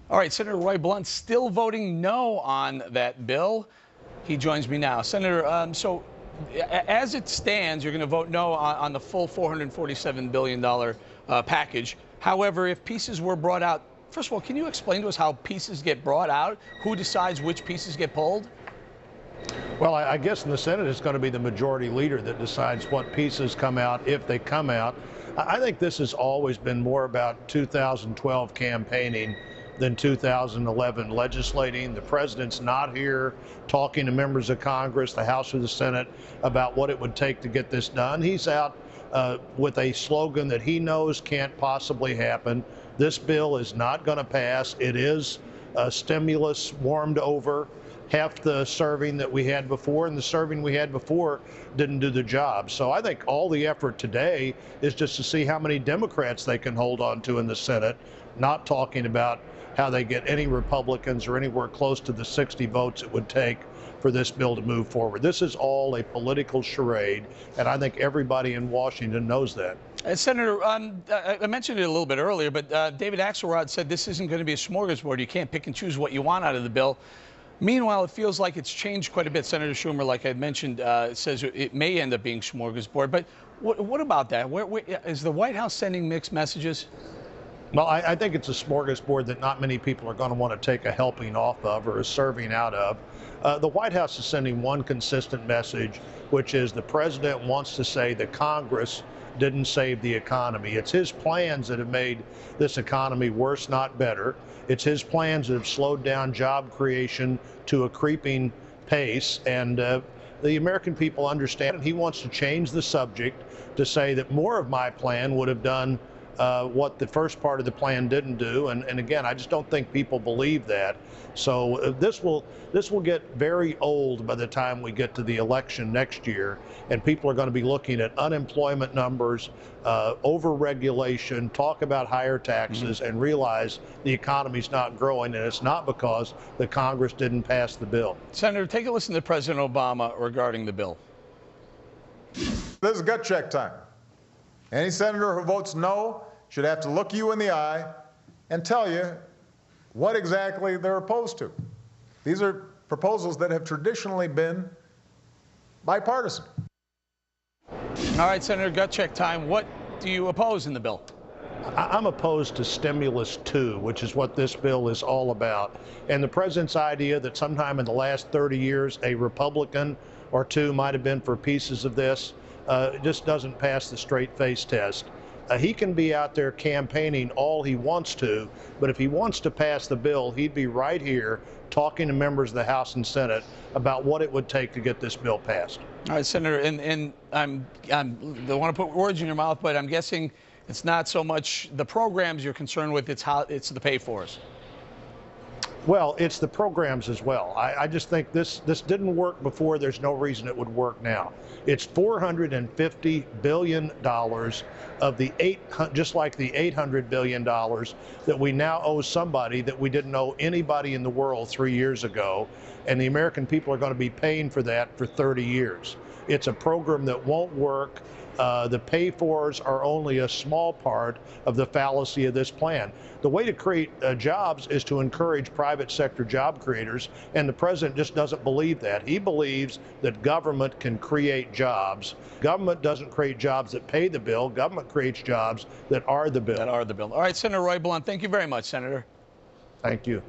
All right, Senator Roy Blunt still voting no on that bill. He joins me now. Senator, as it stands, you're going to vote no on the full $447 billion package. However, if pieces were brought out, first of all, can you explain to us how pieces get brought out? Who decides which pieces get pulled? Well, I guess in the Senate it's going to be the majority leader that decides what pieces come out, if they come out. I think this has always been more about 2012 campaigning than 2011 legislating. The president's not here talking to members of Congress, the House or the Senate, about what it would take to get this done. He's out with a slogan that he knows can't possibly happen. This bill is not going to pass. It is stimulus warmed over. Half the serving that we had before, and the serving we had before didn't do the job. So I think all the effort today is just to see how many Democrats they can hold on to in the Senate, not talking about how they get any Republicans or anywhere close to the 60 votes it would take for this bill to move forward. This is all a political charade, and I think everybody in Washington knows that. Senator, I mentioned it a little bit earlier, but David Axelrod said this isn't going to be a smorgasbord. You can't pick and choose what you want out of the bill. Meanwhile, it feels like it's changed quite a bit. Senator Schumer, like I mentioned, says it may end up being smorgasbord. But what about that? Is the White House sending mixed messages? Well, I think it's a smorgasbord that not many people are going to want to take a helping off of or a serving out of. The White House is sending one consistent message, which is the president wants to say that Congress didn't save the economy. It's his plans that have made this economy worse, not better. It's his plans that have slowed down job creation to a creeping pace. And the American people understand it. He wants to change the subject to say that more of my plan would have done what the first part of the plan didn't do. And again, I just don't think people believe that. So this will get very old by the time we get to the election next year, and people are going to be looking at unemployment numbers, over-regulation, talk about higher taxes, and realize the economy's not growing, and it's not because the Congress didn't pass the bill. Senator, take a listen to President Obama regarding the bill. This is gut check time. Any senator who votes no should have to look you in the eye and tell you what exactly they're opposed to. These are proposals that have traditionally been bipartisan. All right, Senator, gut check time. What do you oppose in the bill? I'm opposed to Stimulus 2, which is what this bill is all about. And the president's idea that sometime in the last 30 years, a Republican or two might have been for pieces of this, just doesn't pass the straight face test. He can be out there campaigning all he wants to, but if he wants to pass the bill, he'd be right here talking to members of the House and Senate about what it would take to get this bill passed. All right, Senator, and I don't want to put words in your mouth, but I'm guessing it's not so much the programs you're concerned with, it's the pay-fors. Well, it's the programs as well. I just think this didn't work before. There's no reason it would work now. It's $450 billion of the just like the $800 billion that we now owe somebody that we didn't owe anybody in the world 3 years ago. And the American people are going to be paying for that for 30 years. It's a program that won't work. The pay-fors are only a small part of the fallacy of this plan. The way to create jobs is to encourage private sector job creators, and the president just doesn't believe that. He believes that government can create jobs. Government doesn't create jobs that pay the bill. Government creates jobs that are the bill. That are the bill. All right, Senator Roy Blunt, thank you very much, Senator. Thank you.